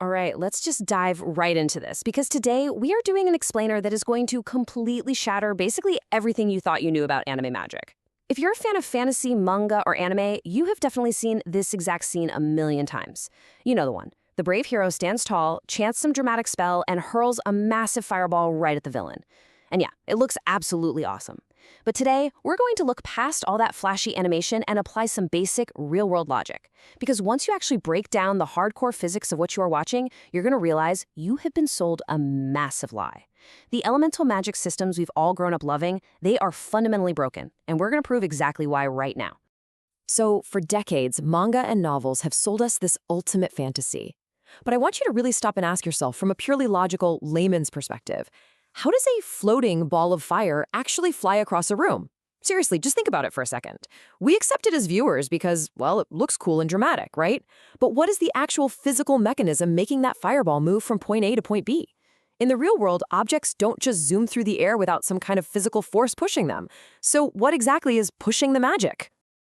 All right, let's just dive right into this because today we are doing an explainer that is going to completely shatter basically everything you thought you knew about anime magic. If you're a fan of fantasy, manga, or anime, you have definitely seen this exact scene a million times. You know the one. The brave hero stands tall, chants some dramatic spell, and hurls a massive fireball right at the villain. And yeah, it looks absolutely awesome. But today, we're going to look past all that flashy animation and apply some basic, real-world logic. Because once you actually break down the hardcore physics of what you are watching, you're going to realize you have been sold a massive lie. The elemental magic systems we've all grown up loving, they are fundamentally broken, and we're going to prove exactly why right now. So, for decades, manga and novels have sold us this ultimate fantasy. But I want you to really stop and ask yourself, from a purely logical layman's perspective, how does a floating ball of fire actually fly across a room? Seriously, just think about it for a second. We accept it as viewers because, well, it looks cool and dramatic, right? But what is the actual physical mechanism making that fireball move from point A to point B? In the real world, objects don't just zoom through the air without some kind of physical force pushing them. So what exactly is pushing the magic?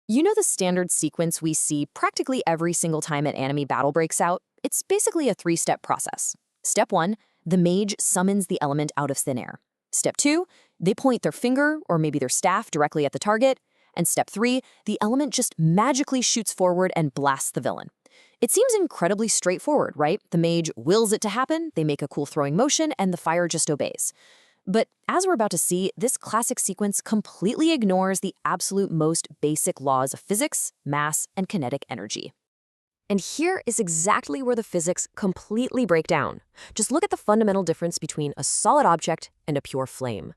You know the standard sequence we see practically every single time an anime battle breaks out? It's basically a three-step process. Step 1, the mage summons the element out of thin air. Step 2, they point their finger or maybe their staff directly at the target. And step 3, the element just magically shoots forward and blasts the villain. It seems incredibly straightforward, right? The mage wills it to happen, they make a cool throwing motion, and the fire just obeys. But as we're about to see, this classic sequence completely ignores the absolute most basic laws of physics, mass, and kinetic energy. And here is exactly where the physics completely break down. Just look at the fundamental difference between a solid object and a pure flame.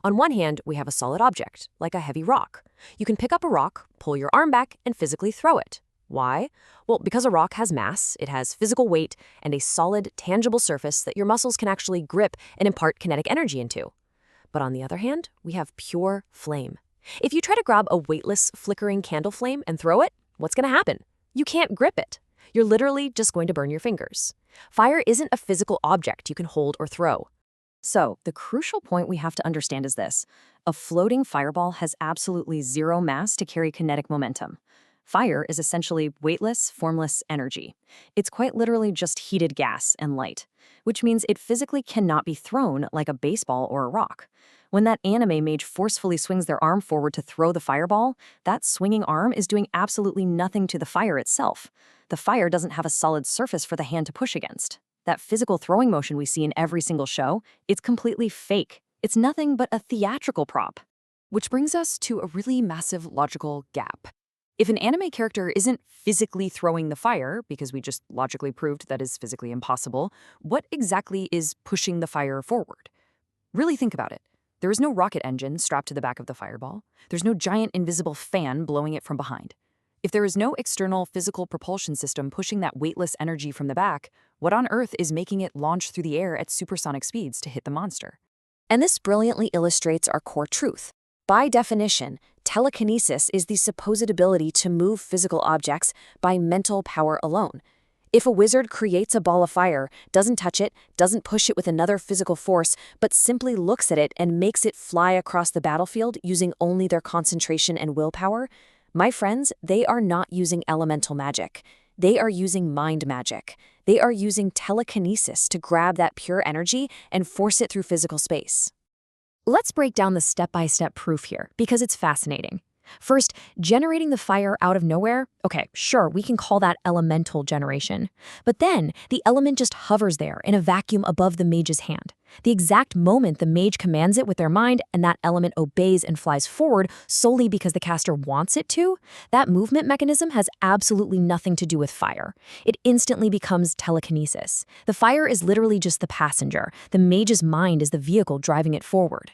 On one hand, we have a solid object, like a heavy rock. You can pick up a rock, pull your arm back, and physically throw it. Why? Well, because a rock has mass, it has physical weight, and a solid, tangible surface that your muscles can actually grip and impart kinetic energy into. But on the other hand, we have pure flame. If you try to grab a weightless, flickering candle flame and throw it, what's going to happen? You can't grip it. You're literally just going to burn your fingers. Fire isn't a physical object you can hold or throw. So, the crucial point we have to understand is this. A floating fireball has absolutely zero mass to carry kinetic momentum. Fire is essentially weightless, formless energy. It's quite literally just heated gas and light, which means it physically cannot be thrown like a baseball or a rock. When that anime mage forcefully swings their arm forward to throw the fireball, that swinging arm is doing absolutely nothing to the fire itself. The fire doesn't have a solid surface for the hand to push against. That physical throwing motion we see in every single show, it's completely fake. It's nothing but a theatrical prop. Which brings us to a really massive logical gap. If an anime character isn't physically throwing the fire, because we just logically proved that is physically impossible, what exactly is pushing the fire forward? Really think about it. There is no rocket engine strapped to the back of the fireball. There's no giant invisible fan blowing it from behind. If there is no external physical propulsion system pushing that weightless energy from the back, what on earth is making it launch through the air at supersonic speeds to hit the monster? And this brilliantly illustrates our core truth. By definition, telekinesis is the supposed ability to move physical objects by mental power alone. If a wizard creates a ball of fire, doesn't touch it, doesn't push it with another physical force, but simply looks at it and makes it fly across the battlefield using only their concentration and willpower, my friends, they are not using elemental magic. They are using mind magic. They are using telekinesis to grab that pure energy and force it through physical space. Let's break down the step-by-step proof here, because it's fascinating. First, generating the fire out of nowhere. Okay, sure, we can call that elemental generation. But then, the element just hovers there in a vacuum above the mage's hand. The exact moment the mage commands it with their mind and that element obeys and flies forward solely because the caster wants it to, that movement mechanism has absolutely nothing to do with fire. It instantly becomes telekinesis. The fire is literally just the passenger. The mage's mind is the vehicle driving it forward.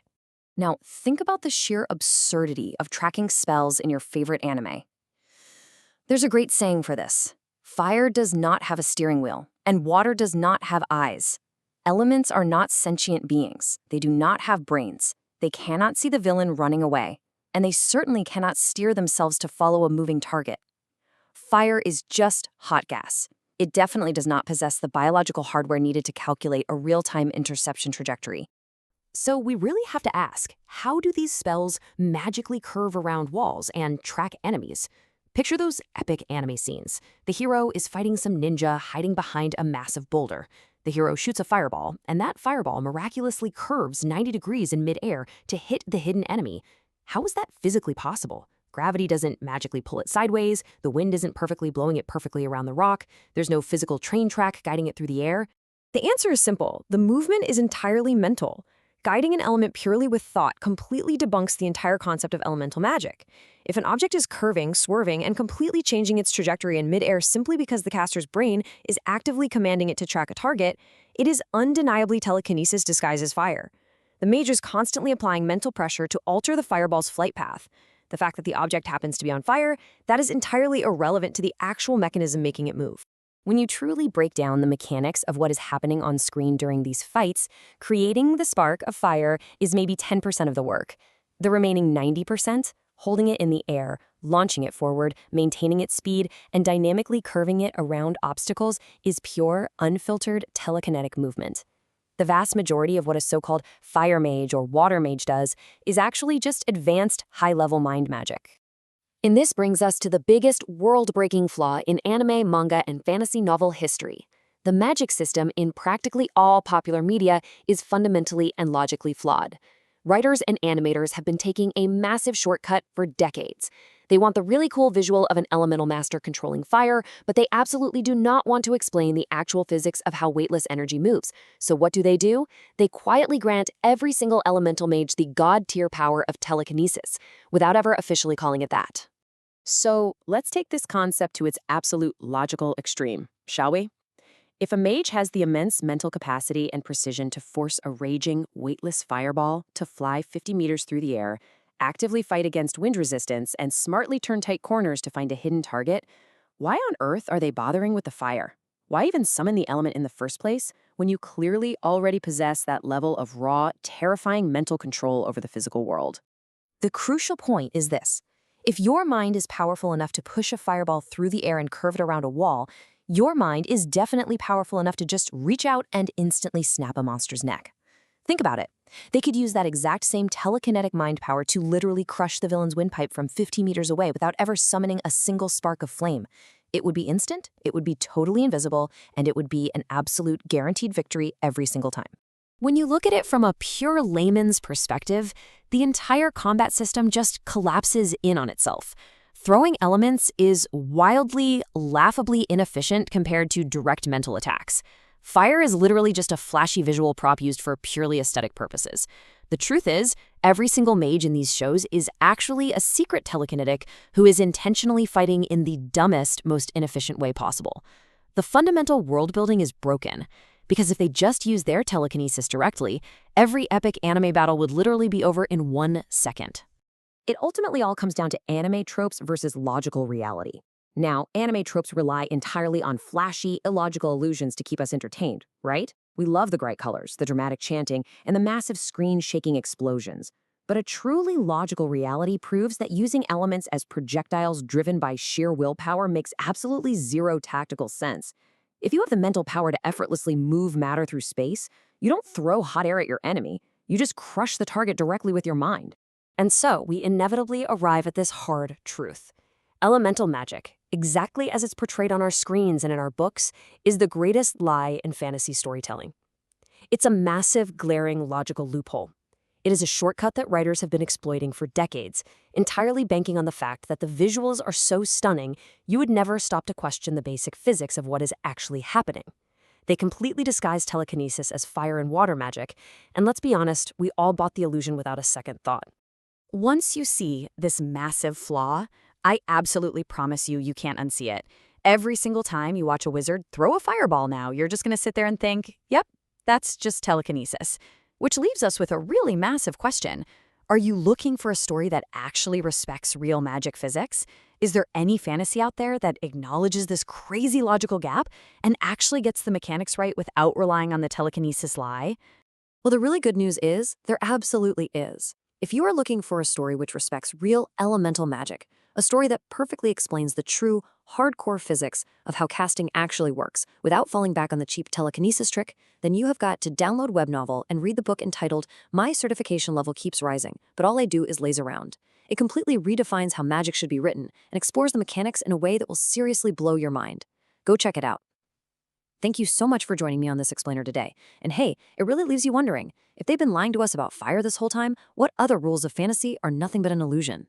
Now, think about the sheer absurdity of tracking spells in your favorite anime. There's a great saying for this. Fire does not have a steering wheel, and water does not have eyes. Elements are not sentient beings. They do not have brains. They cannot see the villain running away, and they certainly cannot steer themselves to follow a moving target. Fire is just hot gas. It definitely does not possess the biological hardware needed to calculate a real-time interception trajectory. So we really have to ask, how do these spells magically curve around walls and track enemies? Picture those epic anime scenes. The hero is fighting some ninja hiding behind a massive boulder. The hero shoots a fireball, and that fireball miraculously curves 90 degrees in midair to hit the hidden enemy. How is that physically possible? Gravity doesn't magically pull it sideways, the wind isn't perfectly blowing it perfectly around the rock, there's no physical train track guiding it through the air. The answer is simple. The movement is entirely mental. Guiding an element purely with thought completely debunks the entire concept of elemental magic. If an object is curving, swerving, and completely changing its trajectory in midair simply because the caster's brain is actively commanding it to track a target, it is undeniably telekinesis disguised as fire. The mage is constantly applying mental pressure to alter the fireball's flight path. The fact that the object happens to be on fire, that is entirely irrelevant to the actual mechanism making it move. When you truly break down the mechanics of what is happening on screen during these fights, creating the spark of fire is maybe 10% of the work. The remaining 90%, holding it in the air, launching it forward, maintaining its speed, and dynamically curving it around obstacles is pure, unfiltered telekinetic movement. The vast majority of what a so-called fire mage or water mage does is actually just advanced, high-level mind magic. And this brings us to the biggest world-breaking flaw in anime, manga, and fantasy novel history. The magic system in practically all popular media is fundamentally and logically flawed. Writers and animators have been taking a massive shortcut for decades. They want the really cool visual of an elemental master controlling fire, but they absolutely do not want to explain the actual physics of how weightless energy moves. So what do? They quietly grant every single elemental mage the god-tier power of telekinesis, without ever officially calling it that. So let's take this concept to its absolute logical extreme, shall we? If a mage has the immense mental capacity and precision to force a raging, weightless fireball to fly 50 meters through the air, actively fight against wind resistance, and smartly turn tight corners to find a hidden target, why on earth are they bothering with the fire? Why even summon the element in the first place when you clearly already possess that level of raw, terrifying mental control over the physical world? The crucial point is this. If your mind is powerful enough to push a fireball through the air and curve it around a wall, your mind is definitely powerful enough to just reach out and instantly snap a monster's neck. Think about it. They could use that exact same telekinetic mind power to literally crush the villain's windpipe from 50 meters away without ever summoning a single spark of flame. It would be instant, it would be totally invisible, and it would be an absolute guaranteed victory every single time. When you look at it from a pure layman's perspective, the entire combat system just collapses in on itself. Throwing elements is wildly, laughably inefficient compared to direct mental attacks. Fire is literally just a flashy visual prop used for purely aesthetic purposes. The truth is, every single mage in these shows is actually a secret telekinetic who is intentionally fighting in the dumbest, most inefficient way possible. The fundamental world building is broken. Because if they just use their telekinesis directly, every epic anime battle would literally be over in 1 second. It ultimately all comes down to anime tropes versus logical reality. Now, anime tropes rely entirely on flashy, illogical illusions to keep us entertained, right? We love the bright colors, the dramatic chanting, and the massive screen-shaking explosions. But a truly logical reality proves that using elements as projectiles driven by sheer willpower makes absolutely zero tactical sense. If you have the mental power to effortlessly move matter through space, you don't throw hot air at your enemy. You just crush the target directly with your mind. And so, we inevitably arrive at this hard truth. Elemental magic, exactly as it's portrayed on our screens and in our books, is the greatest lie in fantasy storytelling. It's a massive, glaring logical loophole. It is a shortcut that writers have been exploiting for decades, entirely banking on the fact that the visuals are so stunning, you would never stop to question the basic physics of what is actually happening. They completely disguise telekinesis as fire and water magic, and let's be honest, we all bought the illusion without a second thought. Once you see this massive flaw, I absolutely promise you can't unsee it. Every single time you watch a wizard throw a fireball now, you're just going to sit there and think, yep, that's just telekinesis. Which leaves us with a really massive question. Are you looking for a story that actually respects real magic physics? Is there any fantasy out there that acknowledges this crazy logical gap and actually gets the mechanics right without relying on the telekinesis lie? Well, the really good news is, there absolutely is. If you are looking for a story which respects real elemental magic, a story that perfectly explains the true, hardcore physics of how casting actually works without falling back on the cheap telekinesis trick, then you have got to download Webnovel and read the book entitled My Certification Level Keeps Rising, but all I do is laze around. It completely redefines how magic should be written and explores the mechanics in a way that will seriously blow your mind. Go check it out. Thank you so much for joining me on this explainer today. And hey, it really leaves you wondering, if they've been lying to us about fire this whole time, what other rules of fantasy are nothing but an illusion?